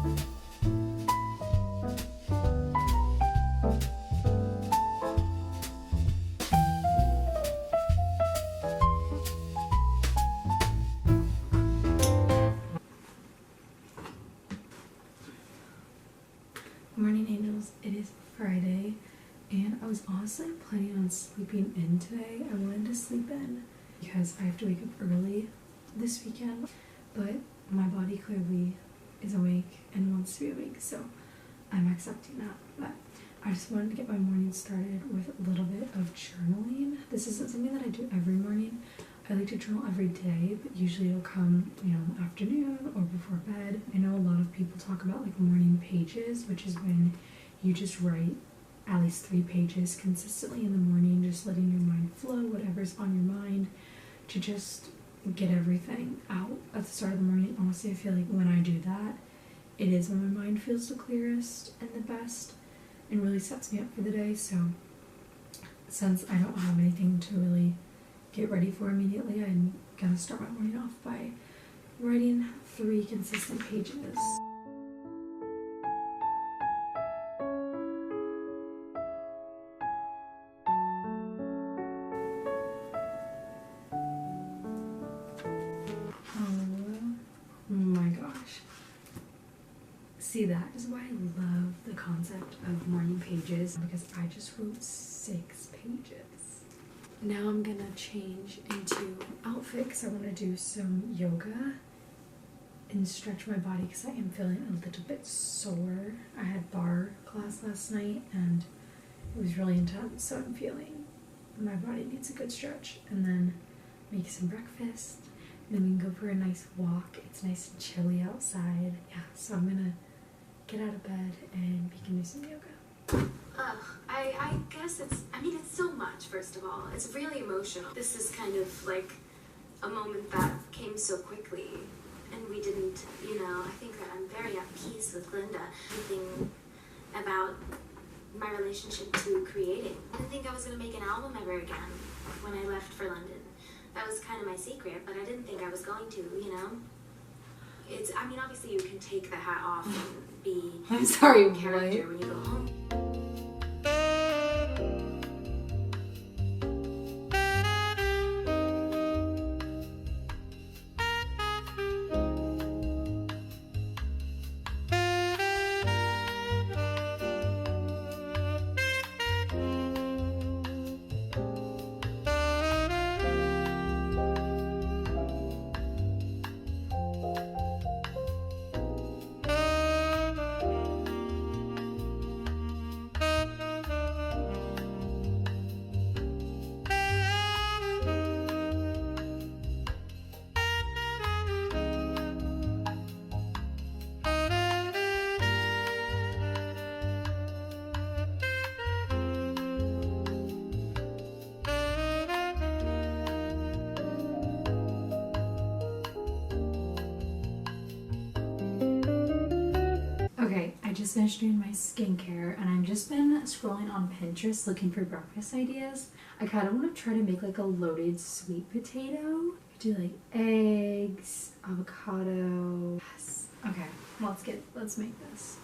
Morning angels, it is Friday and I was honestly planning on sleeping in today. I wanted to sleep in because I have to wake up early this weekend, but my body clearly is awake and wants to be awake, so I'm accepting that. But I just wanted to get my morning started with a little bit of journaling. This isn't something that I do every morning. I like to journal every day, but usually it'll come, in the afternoon or before bed. I know a lot of people talk about like morning pages, which is when you just write at least 3 pages consistently in the morning, just letting your mind flow, whatever's on your mind, to just get everything out at the start of the morning. Honestly, I feel like when I do that, it is when my mind feels the clearest and the best and really sets me up for the day. So since I don't have anything to really get ready for immediately, I'm gonna start my morning off by writing 3 consistent pages. Oh my gosh. See, that is why I love the concept of morning pages, because I just wrote 6 pages. Now I'm gonna change into an outfit because I want to do some yoga and stretch my body because I am feeling a little bit sore. I had bar class last night and it was really intense, so I'm feeling my body needs a good stretch. And then make some breakfast, and then we can go for a nice walk. It's nice and chilly outside. Yeah, so I'm gonna get out of bed and we can do some yoga. I guess it's so much, first of all. It's really emotional. This is kind of like a moment that came so quickly, and we didn't, I think that I'm very at peace with Linda. Thinking about my relationship to creating. I didn't think I was going to make an album ever again when I left for London. That was kind of my secret, but I didn't think I was going to, It's, obviously you can take the hat off and be I'm sorry, a character when you go home. Okay, I just finished doing my skincare and I've just been scrolling on Pinterest looking for breakfast ideas. I kind of want to try to make like a loaded sweet potato. Do like eggs, avocado. Yes. Okay, let's make this.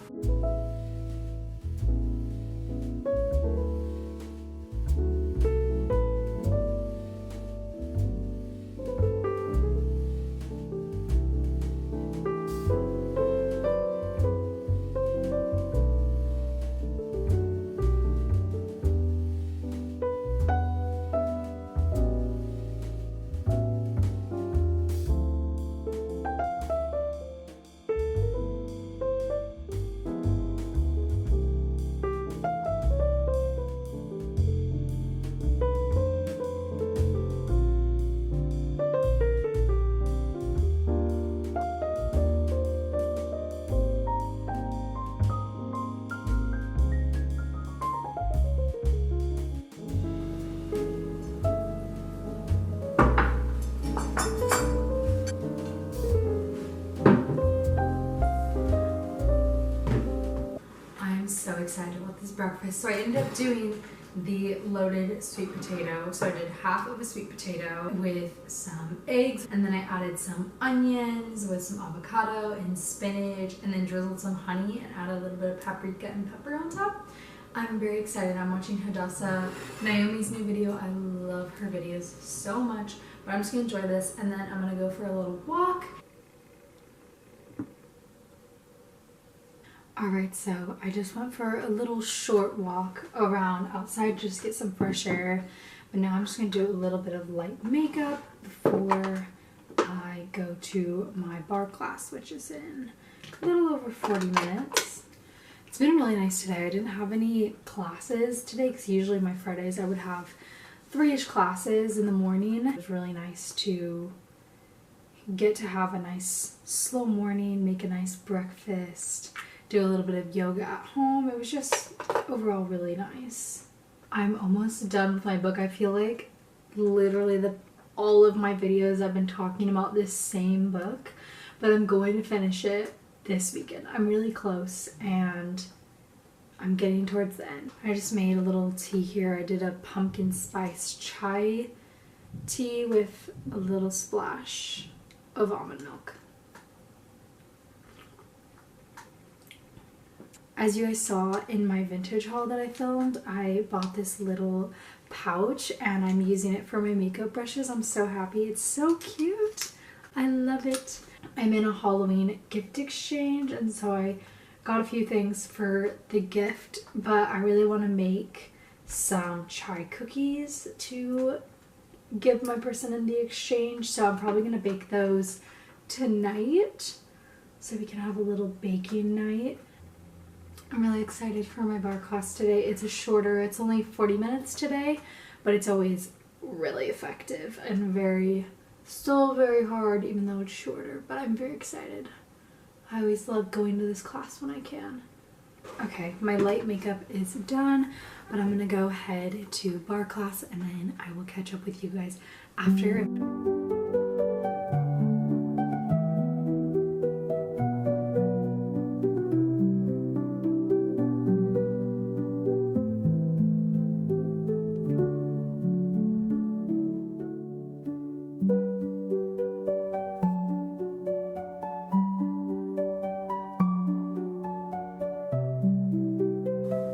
So excited about this breakfast. So I ended up doing the loaded sweet potato. So I did half of a sweet potato with some eggs, and then I added some onions with some avocado and spinach, and then drizzled some honey and added a little bit of paprika and pepper on top. I'm very excited. I'm watching Hadassah Naomi's new video. I love her videos so much, but I'm just gonna enjoy this, and then I'm gonna go for a little walk. Alright, so I just went for a little short walk around outside just to get some fresh air. But now I'm just going to do a little bit of light makeup before I go to my bar class, which is in a little over 40 minutes. It's been really nice today. I didn't have any classes today because usually my Fridays I would have 3-ish classes in the morning. It was really nice to get to have a nice slow morning, make a nice breakfast, do a little bit of yoga at home. It was just overall really nice. I'm almost done with my book. I feel like literally all of my videos I've been talking about this same book, but I'm going to finish it this weekend. I'm really close and I'm getting towards the end. I just made a little tea here. I did a pumpkin spice chai tea with a little splash of almond milk. As you guys saw in my vintage haul that I filmed, I bought this little pouch and I'm using it for my makeup brushes. I'm so happy. It's so cute. I love it. I'm in a Halloween gift exchange, and so I got a few things for the gift, but I really want to make some chai cookies to give my person in the exchange, so I'm probably going to bake those tonight so we can have a little baking night. I'm really excited for my bar class today. It's it's only 40 minutes today, but it's always really effective and still very hard even though it's shorter, but I'm very excited. I always love going to this class when I can. Okay, my light makeup is done, but I'm gonna go head to bar class and then I will catch up with you guys after.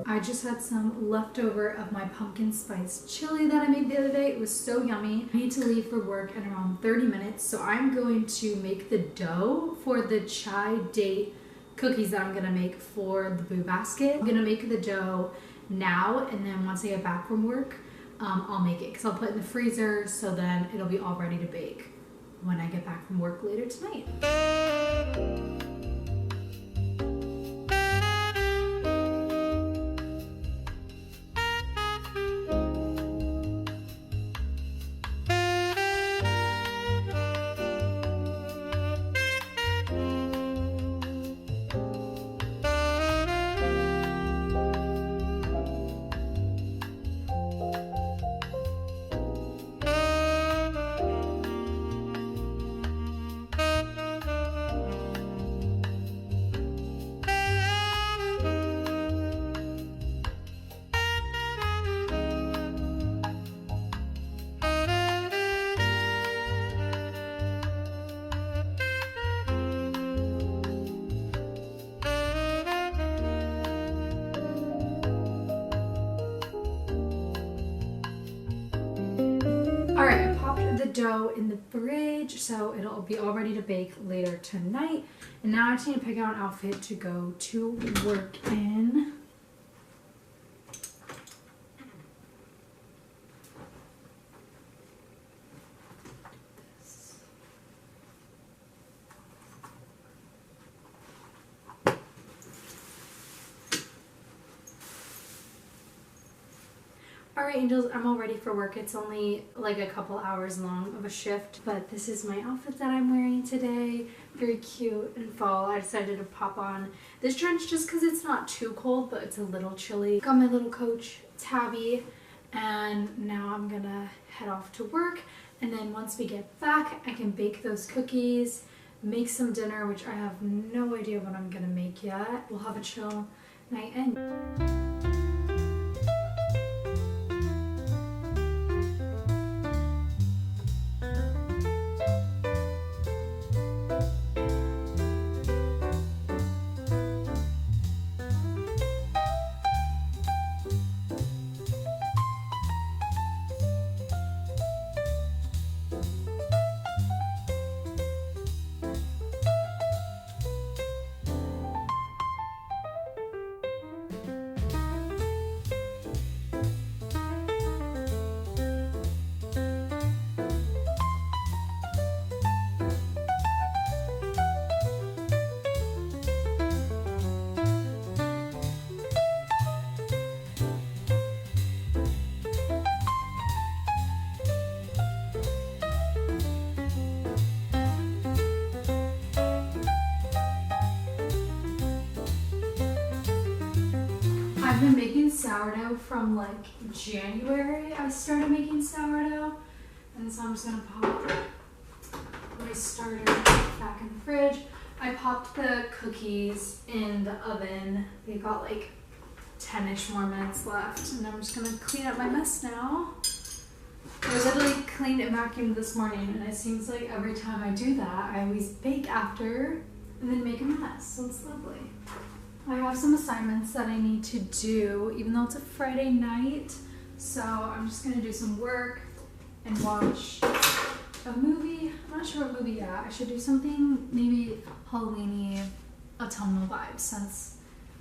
I just had some leftover of my pumpkin spice chili that I made the other day. It was so yummy. I need to leave for work in around 30 minutes, so I'm going to make the dough for the chai date cookies that I'm gonna make for the boo basket. I'm gonna make the dough now, and then once I get back from work, I'll make it because I'll put it in the freezer, so then it'll be all ready to bake when I get back from work later tonight. Alright, I popped the dough in the fridge, so it'll be all ready to bake later tonight. And now I just need to pick out an outfit to go to work in. Alright angels, I'm all ready for work. It's only like a couple hours long of a shift, but this is my outfit that I'm wearing today. Very cute and fall. I decided to pop on this trench just because it's not too cold, but it's a little chilly. Got my little Coach tabby, and now I'm gonna head off to work, and then once we get back I can bake those cookies, make some dinner, which I have no idea what I'm gonna make yet. We'll have a chill night and I've been making sourdough from like January. I started making sourdough, and so I'm just gonna pop my starter back in the fridge. I popped the cookies in the oven. They got like 10-ish more minutes left, and I'm just gonna clean up my mess now. I literally cleaned and vacuumed this morning, and it seems like every time I do that, I always bake after and then make a mess, so it's lovely. I have some assignments that I need to do, even though it's a Friday night, so I'm just gonna do some work and watch a movie. I'm not sure what movie yet. I should do something maybe Halloween-y, autumnal vibes, since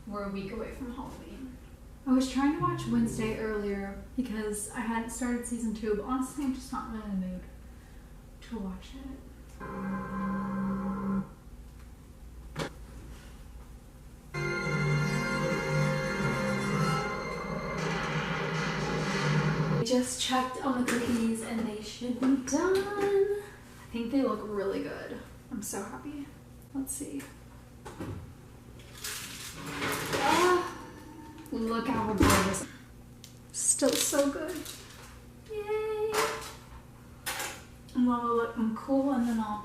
we're a week away from Halloween. I was trying to watch Wednesday earlier because I hadn't started season 2, but honestly I'm just not really in the mood to watch it. I just checked on the cookies and they should be done. I think they look really good. I'm so happy. Let's see. Look how gorgeous. Still so good. Yay! And while we'll let them cool, and then I'll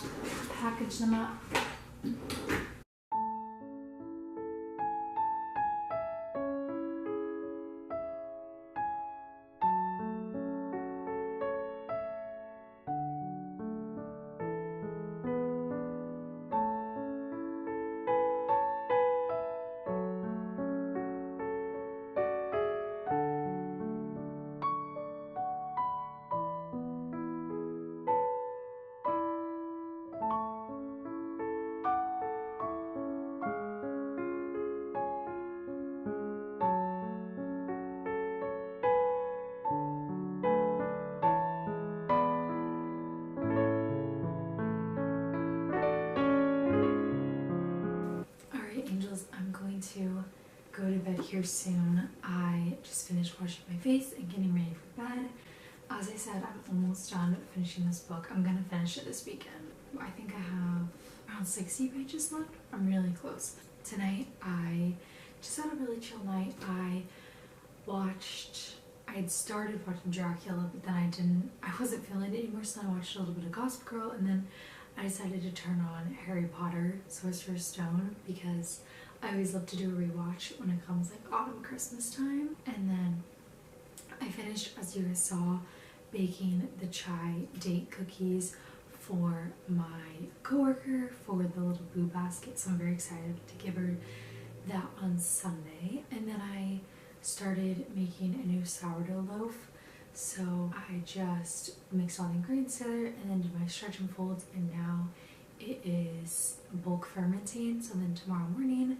package them up. To go to bed here soon. I just finished washing my face and getting ready for bed. As I said, I'm almost done finishing this book. I'm gonna finish it this weekend. I think I have around 60 pages left. I'm really close. Tonight I just had a really chill night. I had started watching Dracula, but then I wasn't feeling it anymore, so I watched a little bit of Gossip Girl, and then I decided to turn on Harry Potter, Sorcerer's Stone, because I always love to do a rewatch when it comes like autumn, Christmas time. And then I finished, as you guys saw, baking the chai date cookies for my coworker for the little boo basket. So I'm very excited to give her that on Sunday. And then I started making a new sourdough loaf. So I just mixed all the ingredients together and then did my stretch and folds, and now it is bulk fermenting. So then tomorrow morning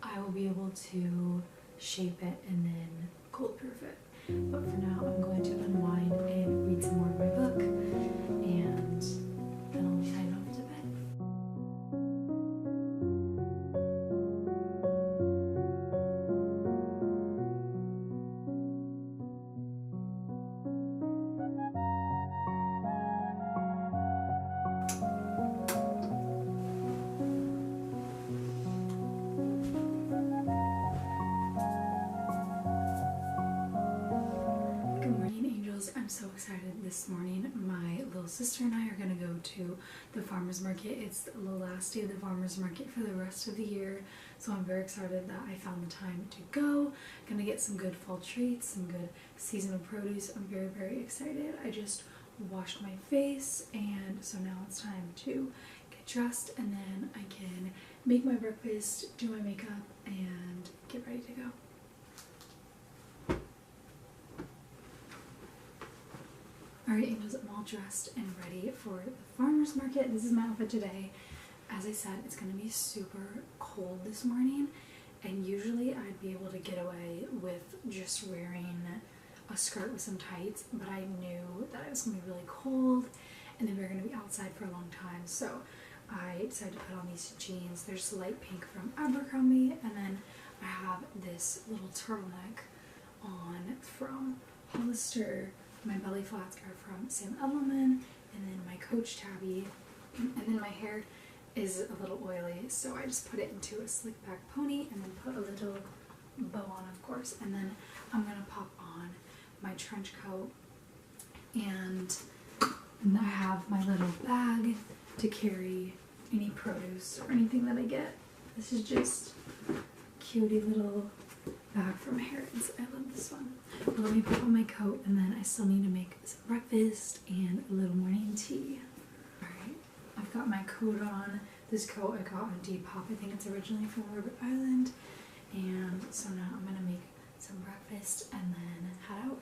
I will be able to shape it and then cold proof it. But for now I'm going to unwind and read some more of my book, and then I'll be heading off to bed. I'm so excited. This morning my little sister and I are going to go to the farmer's market. It's the last day of the farmer's market for the rest of the year, so I'm very excited that I found the time to go. Gonna get some good fall treats, some good seasonal produce. I'm very, very excited. I just washed my face, and so now it's time to get dressed, and then I can make my breakfast, do my makeup, and get ready to go. Alright, angels, I'm all dressed and ready for the farmer's market. This is my outfit today. As I said, it's going to be super cold this morning, and usually I'd be able to get away with just wearing a skirt with some tights, but I knew that it was going to be really cold and then we were going to be outside for a long time, so I decided to put on these jeans. There's light pink from Abercrombie, and then I have this little turtleneck on from Hollister. My belly flats are from Sam Edelman, and then my Coach tabby, and then my hair is a little oily, so I just put it into a slick back pony and then put a little bow on, of course, and then I'm gonna pop on my trench coat, and I have my little bag to carry any produce or anything that I get. This is just cutie little bag from Harrods. I love this one. But let me put on my coat, and then I still need to make some breakfast and a little morning tea. Alright, I've got my coat on. This coat I got on Depop. I think it's originally from Rhode Island. And so now I'm gonna make some breakfast and then head out.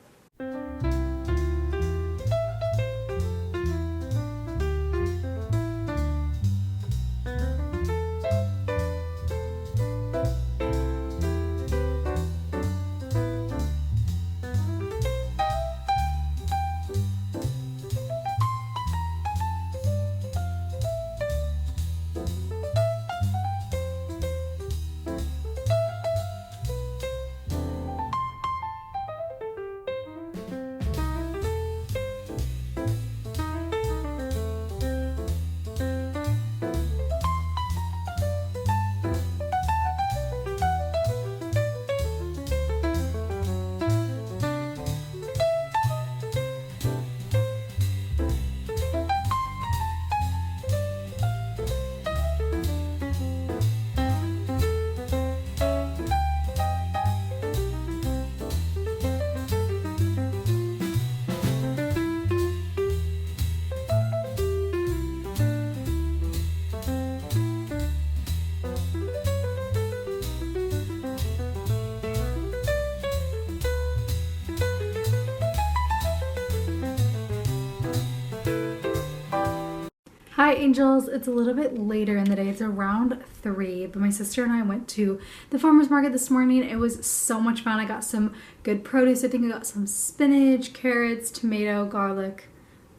Hi angels, it's a little bit later in the day. It's around 3, but my sister and I went to the farmer's market this morning. It was so much fun. I got some good produce. I think I got some spinach, carrots, tomato, garlic,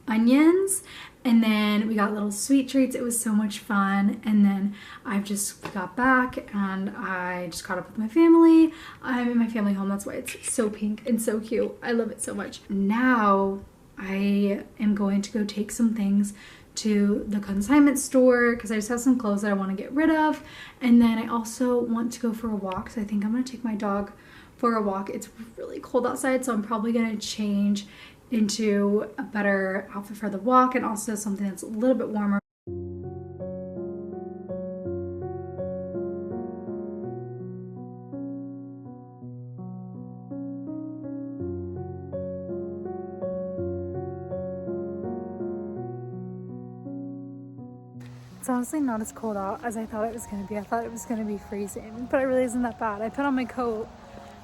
onions, and then we got little sweet treats. It was so much fun. And then I've just got back and I just caught up with my family. I'm in my family home. That's why it's so pink and so cute. I love it so much. Now I am going to go take some things to the consignment store because I just have some clothes that I want to get rid of, and then I also want to go for a walk. So I think I'm going to take my dog for a walk. It's really cold outside, so I'm probably going to change into a better outfit for the walk and also something that's a little bit warmer. It's honestly not as cold out as I thought it was going to be. I thought it was going to be freezing, but it really isn't that bad. I put on my coat,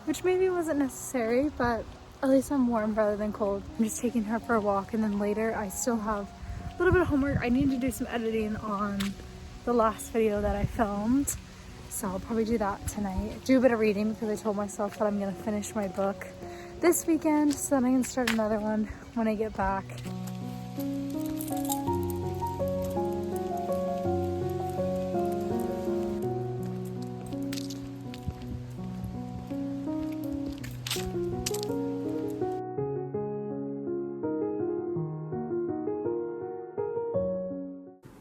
which maybe wasn't necessary, but at least I'm warm rather than cold. I'm just taking her for a walk, and then later I still have a little bit of homework. I need to do some editing on the last video that I filmed, so I'll probably do that tonight. Do a bit of reading because I told myself that I'm going to finish my book this weekend so then I can start another one when I get back.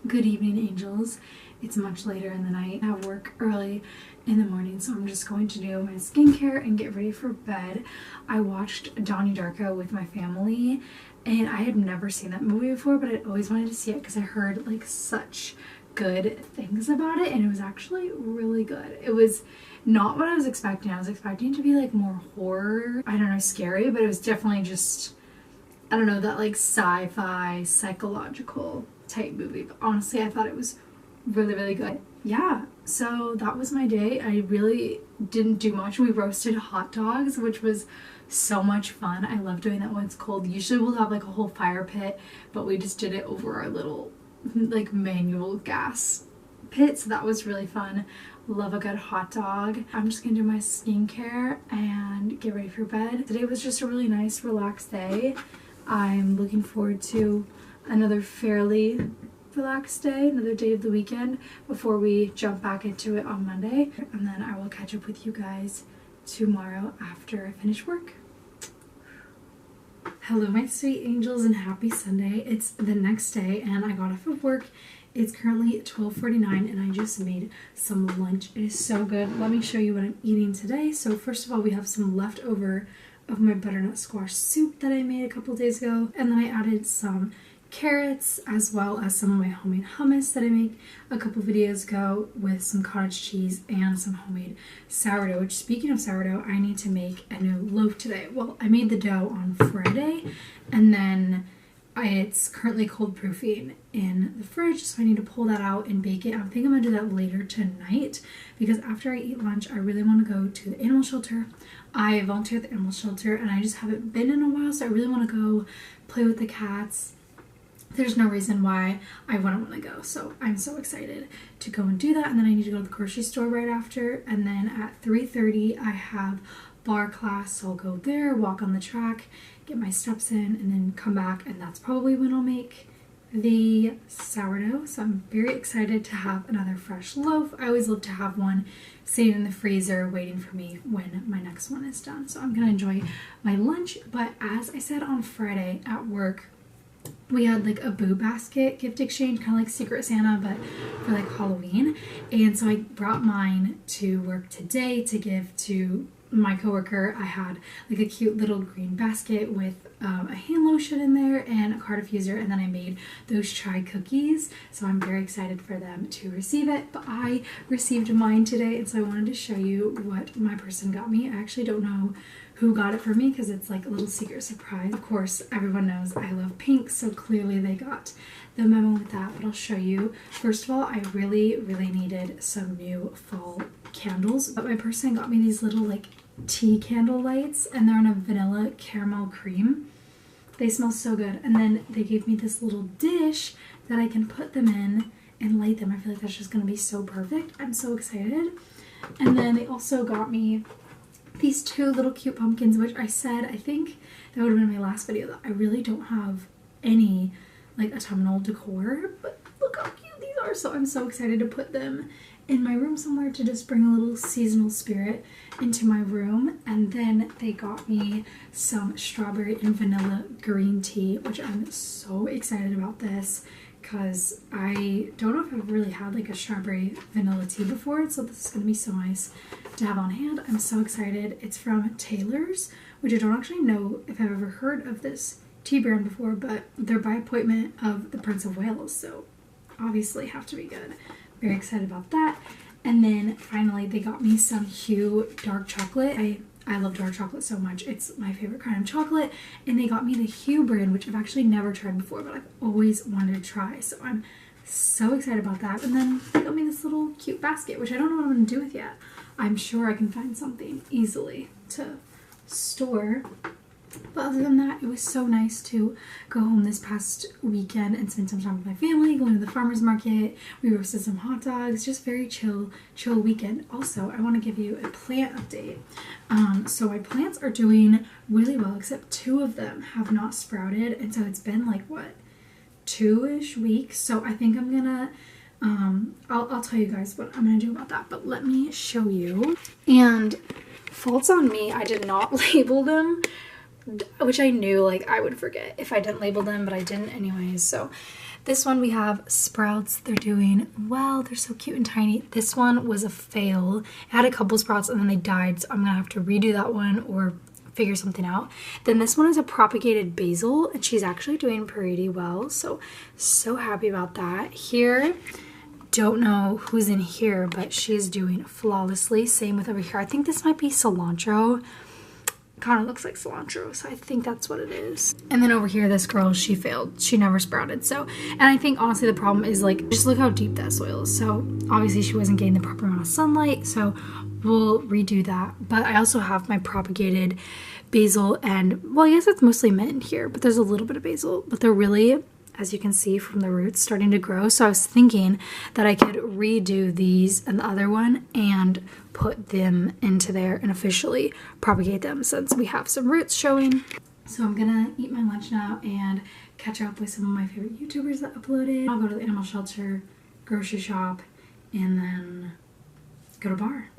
Good evening, angels. It's much later in the night. I have work early in the morning, so I'm just going to do my skincare and get ready for bed. I watched Donnie Darko with my family, and I had never seen that movie before, but I always wanted to see it because I heard like such good things about it, and it was actually really good. It was not what I was expecting. I was expecting it to be like more horror, I don't know, scary, but it was definitely just, I don't know, that like sci-fi psychological type movie. But honestly, I thought it was really, really good. Yeah, so that was my day. I really didn't do much. We roasted hot dogs, which was so much fun. I love doing that when it's cold. Usually we'll have like a whole fire pit, but we just did it over our little like manual gas pit, so that was really fun. Love a good hot dog. I'm just gonna do my skincare and get ready for bed. Today was just a really nice, relaxed day. I'm looking forward to another fairly relaxed day, another day of the weekend before we jump back into it on Monday. And then I will catch up with you guys tomorrow after I finish work. Hello my sweet angels and happy Sunday. It's the next day and I got off of work It's currently 12:49 and I just made some lunch. It is so good. Let me show you what I'm eating today. So first of all, we have some leftover of my butternut squash soup that I made a couple days ago. And then I added some carrots as well as some of my homemade hummus that I made a couple videos ago with some cottage cheese and some homemade sourdough, which speaking of sourdough, I need to make a new loaf today. Well, I made the dough on Friday and then it's currently cold proofing in the fridge, so I need to pull that out and bake it. I think I'm gonna do that later tonight because after I eat lunch, I really want to go to the animal shelter. I volunteer at the animal shelter and I just haven't been in a while, so I really want to go play with the cats. There's no reason why I wouldn't want to go, so I'm so excited to go and do that. And then I need to go to the grocery store right after, and then at 3:30 I have bar class, so I'll go there, walk on the track, get my steps in, and then come back, and that's probably when I'll make the sourdough. So I'm very excited to have another fresh loaf. I always love to have one sitting in the freezer waiting for me when my next one is done. So I'm gonna enjoy my lunch. But as I said on Friday at work, we had like a boo basket gift exchange, kind of like Secret Santa, but for like Halloween. And so I brought mine to work today to give to my coworker. I had like a cute little green basket with a hand lotion in there and a car diffuser, and then I made those chai cookies, so I'm very excited for them to receive it. But I received mine today, and so I wanted to show you what my person got me. I actually don't know who got it for me because it's like a little secret surprise. Of course, everyone knows I love pink, so clearly they got the memo with that, but I'll show you. First of all, I really needed some new fall candles, but my person got me these little like tea candle lights, and they're in a vanilla caramel cream. They smell so good. And then they gave me this little dish that I can put them in and light them. I feel like that's just gonna be so perfect. I'm so excited. And then they also got me these two little cute pumpkins, which I said, I think that would have been my last video, that I really don't have any like autumnal decor, but look how cute these are. So I'm so excited to put them in my room somewhere to just bring a little seasonal spirit into my room. And then they got me some strawberry and vanilla green tea, which I'm so excited about this because I don't know if I've really had like a strawberry vanilla tea before, so this is going to be so nice to have on hand. I'm so excited. It's from Taylor's, which I don't actually know if I've ever heard of this tea brand before, but they're by appointment of the Prince of Wales, so obviously have to be good. Very excited about that. And then finally they got me some Hue dark chocolate. I love dark chocolate so much. It's my favorite kind of chocolate. And they got me the Hue brand, which I've actually never tried before, but I've always wanted to try. So I'm so excited about that. And then they got me this little cute basket, which I don't know what I'm going to do with yet. I'm sure I can find something easily to store. But other than that, it was so nice to go home this past weekend and spend some time with my family, going to the farmer's market. We roasted some hot dogs, just very chill weekend. Also, I want to give you a plant update. So my plants are doing really well, except two of them have not sprouted. And so it's been like, what, 2-ish weeks? So I think I'm gonna, I'll tell you guys what I'm gonna do about that. But let me show you. And faults on me, I did not label them, which I knew like I would forget if I didn't label them, but I didn't anyways. So this one we have sprouts. They're doing well. They're so cute and tiny. This one was a fail. It had a couple sprouts and then they died, so I'm gonna have to redo that one or figure something out. Then this one is a propagated basil and she's actually doing pretty well, so happy about that. Here, don't know who's in here, but she's doing flawlessly. Same with over here. I think this might be cilantro. Kind of looks like cilantro, so I think that's what it is. And then over here, this girl, she failed. She never sprouted. So, and I think honestly the problem is like, just look how deep that soil is. So obviously she wasn't getting the proper amount of sunlight, so we'll redo that. But I also have my propagated basil, and well, I guess it's mostly mint in here, but there's a little bit of basil, but they're really, as you can see from the roots, starting to grow. So I was thinking that I could redo these and the other one and put them into there and officially propagate them since we have some roots showing. So I'm gonna eat my lunch now and catch up with some of my favorite YouTubers that uploaded. I'll go to the animal shelter, grocery shop, and then go to bar.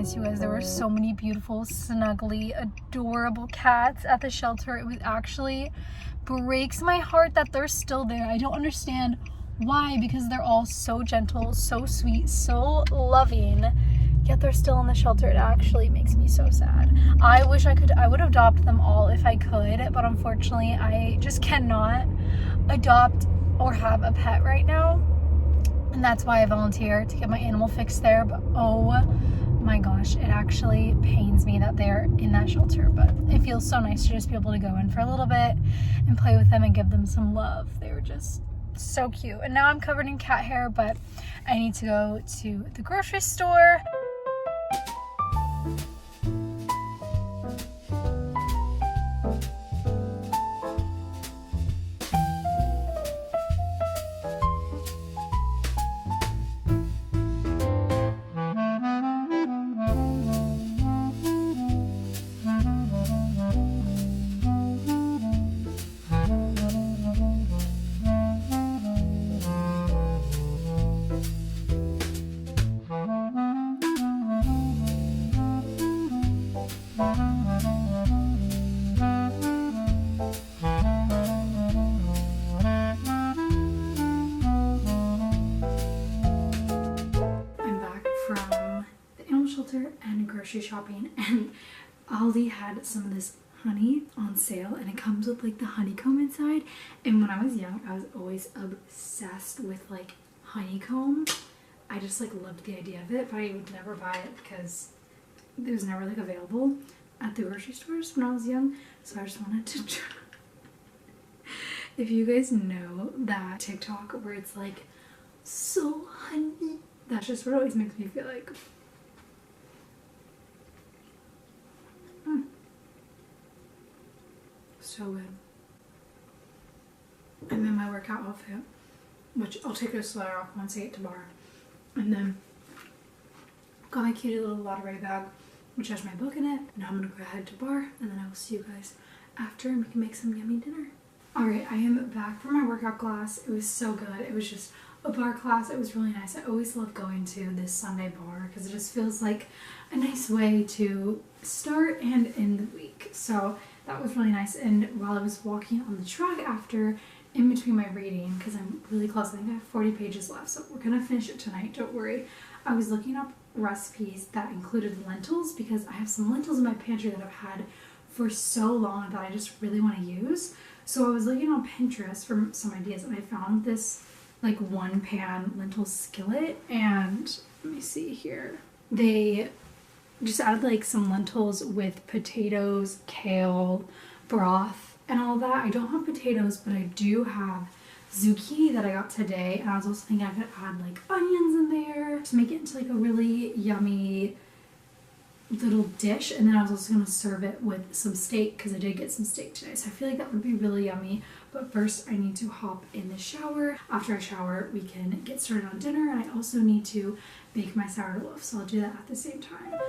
goodness, you guys, there were so many beautiful, snuggly, adorable cats at the shelter. It was actually breaks my heart that they're still there. I don't understand why, because they're all so gentle, so sweet, so loving, yet they're still in the shelter. It actually makes me so sad. I wish I would adopt them all if I could, but unfortunately I just cannot adopt or have a pet right now. And that's why I volunteer to get my animal fix there. But oh my gosh, it actually pains me that they're in that shelter. But it feels so nice to just be able to go in for a little bit and play with them and give them some love. They were just so cute. And now I'm covered in cat hair, but I need to go to the grocery store. And grocery shopping, and Aldi had some of this honey on sale, and it comes with like the honeycomb inside. And when I was young, I was always obsessed with like honeycomb. I just like loved the idea of it, but I would never buy it because it was never like available at the grocery stores when I was young. So I just wanted to try. If you guys know that TikTok where it's like so honey, that's just what always makes me feel like. So good. I'm in my workout outfit, which I'll take a sweater off once I get to bar. And then got my cute little lottery bag, which has my book in it. Now I'm gonna go ahead to bar, and then I will see you guys after, and we can make some yummy dinner. Alright, I am back from my workout class. It was so good. It was just a bar class. It was really nice. I always love going to this Sunday bar because it just feels like a nice way to start and end the week. So that was really nice. And while I was walking on the track after, in between my reading, because I'm really close, I think I have 40 pages left, so we're gonna finish it tonight, don't worry. I was looking up recipes that included lentils because I have some lentils in my pantry that I've had for so long that I just really want to use. So I was looking on Pinterest for some ideas, and I found this like 1-pan lentil skillet, and let me see here. They just added like some lentils with potatoes, kale, broth, and all that. I don't have potatoes, but I do have zucchini that I got today, and I was also thinking I could add like onions in there to make it into like a really yummy little dish. And then I was also going to serve it with some steak because I did get some steak today, so I feel like that would be really yummy. But first I need to hop in the shower. After I shower we can get started on dinner, and I also need to bake my sourdough loaf, so I'll do that at the same time.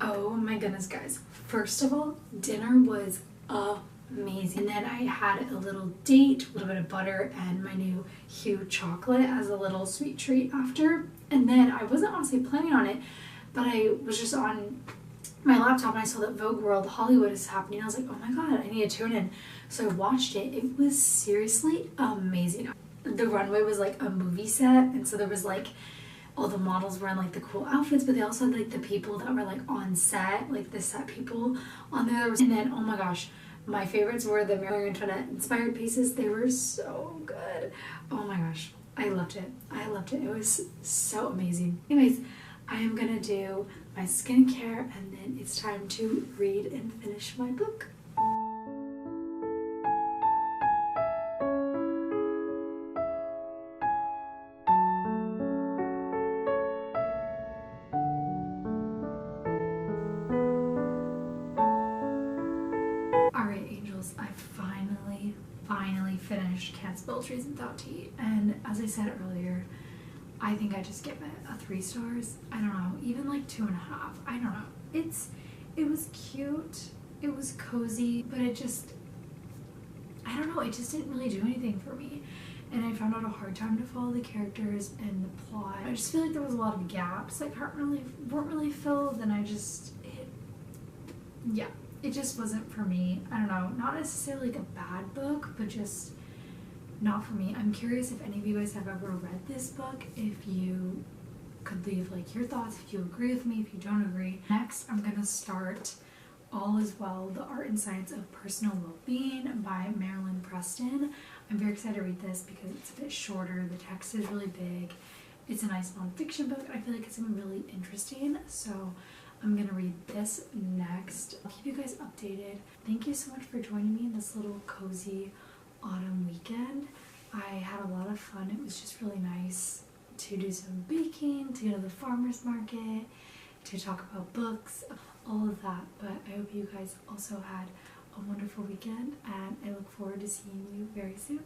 Oh my goodness, guys. First of all, dinner was amazing. And then I had a little date, a little bit of butter, and my new Hue chocolate as a little sweet treat after. And then I wasn't honestly planning on it, but I was just on my laptop and I saw that Vogue World Hollywood is happening. I was like, oh my god, I need to tune in. So I watched it. It was seriously amazing. The runway was like a movie set, and so there was like all the models were in like the cool outfits, but they also had like the people that were like on set, like the set people on there. And then, oh my gosh, my favorites were the Marie Antoinette inspired pieces. They were so good. Oh my gosh, I loved it. I loved it. It was so amazing. Anyways, I am gonna do my skincare and then it's time to read and finish my book. Alright, angels, I finally finished Can't Spill Trees Without Tea, and as I said earlier, I think I just give it a 3 stars. I don't know, even like 2.5. I don't know. It was cute, it was cozy, but I don't know, it just didn't really do anything for me. And I found out a hard time to follow the characters and the plot. I just feel like there was a lot of gaps that weren't really filled, and it just wasn't for me. I don't know, not necessarily like a bad book, but just not for me. I'm curious if any of you guys have ever read this book, if you could leave like your thoughts, if you agree with me, if you don't agree. Next, I'm gonna start All Is Well, The Art and Science of Personal Well-Being by Marilyn Preston. I'm very excited to read this because it's a bit shorter, the text is really big, it's a nice non-fiction book. I feel like it's gonna be really interesting, so I'm gonna read this next. I'll keep you guys updated. Thank you so much for joining me in this little cozy autumn weekend. I had a lot of fun. It was just really nice to do some baking, to go to the farmer's market, to talk about books, all of that. But I hope you guys also had a wonderful weekend, and I look forward to seeing you very soon.